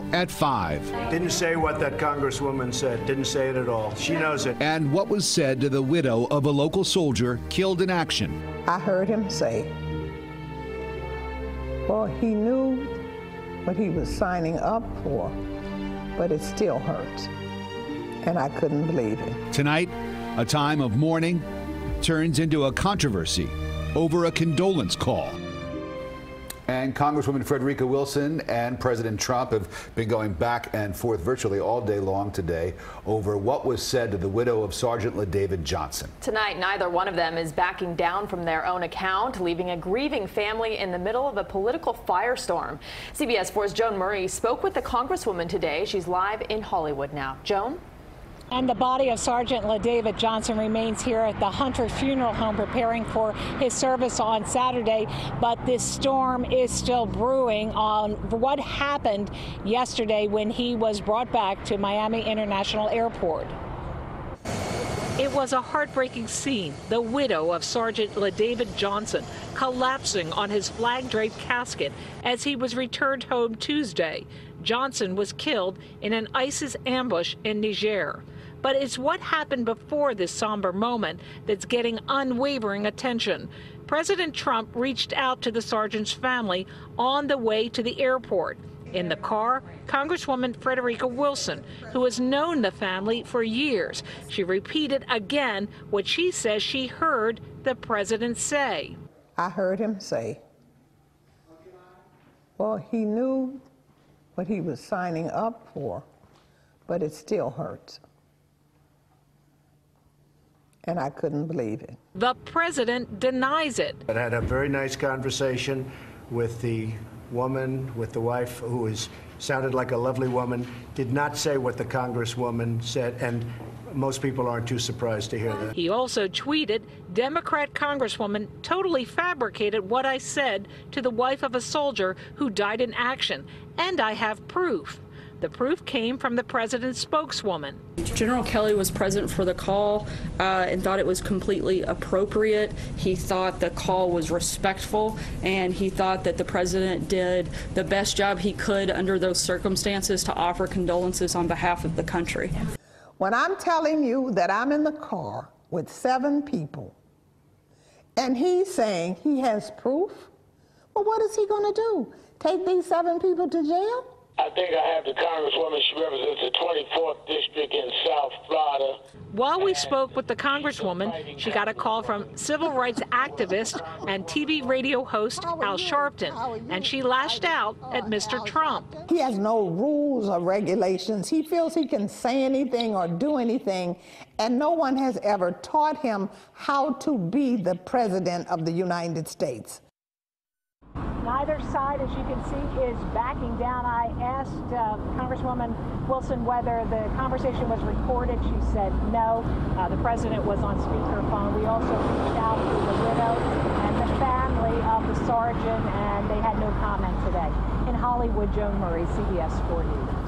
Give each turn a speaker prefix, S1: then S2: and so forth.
S1: now at 5.
S2: Didn't say what that congresswoman said. Didn't say it at all. She knows it.
S1: And what was said to the widow of a local soldier killed in action.
S3: I heard him say, well, he knew what he was signing up for, but it still hurts. And I couldn't believe it.
S1: Tonight, a time of mourning turns into a controversy over a condolence call.
S4: And Congresswoman Frederica Wilson and President Trump have been going back and forth virtually all day long today over what was said to the widow of Sergeant LaDavid Johnson.
S5: Tonight, neither one of them is backing down from their own account, leaving a grieving family in the middle of a political firestorm. CBS 4's Joan Murray spoke with the Congresswoman today. She's live in Hollywood now. Joan?
S6: And the body of Sergeant LaDavid Johnson remains here at the Hunter Funeral Home preparing for his service on Saturday. But this storm is still brewing on what happened yesterday when he was brought back to Miami International Airport. It was a heartbreaking scene. The widow of Sergeant LaDavid Johnson collapsing on his flag-draped casket as he was returned home Tuesday. Johnson was killed in an ISIS ambush in Niger. But it's what happened before this somber moment that's getting unwavering attention. President Trump reached out to the sergeant's family on the way to the airport. In the car, Congresswoman Frederica Wilson, who has known the family for years. She repeated again what she says she heard the president say.
S3: I heard him say, well, he knew what he was signing up for, but it still hurts. And I couldn't believe it.
S6: The president denies it.
S2: I had a very nice conversation with the woman, with the wife, who sounded like a lovely woman, did not say what the congresswoman said, and most people aren't too surprised to hear that.
S6: He also tweeted, Democrat Congresswoman totally fabricated what I said to the wife of a soldier who died in action, and I have proof. The proof came from the president's spokeswoman.
S7: General Kelly was present for the call and thought it was completely appropriate. He thought the call was respectful, and he thought that the president did the best job he could under those circumstances to offer condolences on behalf of the country.
S3: When I'm telling you that I'm in the car with 7 people, and he's saying he has proof, well, what is he going to do? Take these 7 people to jail?
S8: I think I have the congresswoman. She represents the 24th district in South Florida.
S6: While we spoke with the congresswoman, she got a call from civil rights activist and TV radio host Al Sharpton, and she lashed out at Mr. Trump.
S3: He has no rules or regulations. He feels he can say anything or do anything, and no one has ever taught him how to be the president of the United States.
S6: Neither side, as you can see, is backing down. I asked Congresswoman Wilson whether the conversation was recorded. She said no. The president was on speakerphone. We also reached out to the widow and the family of the sergeant, and they had no comment today. In Hollywood, Joan Murray, CBS 4 News.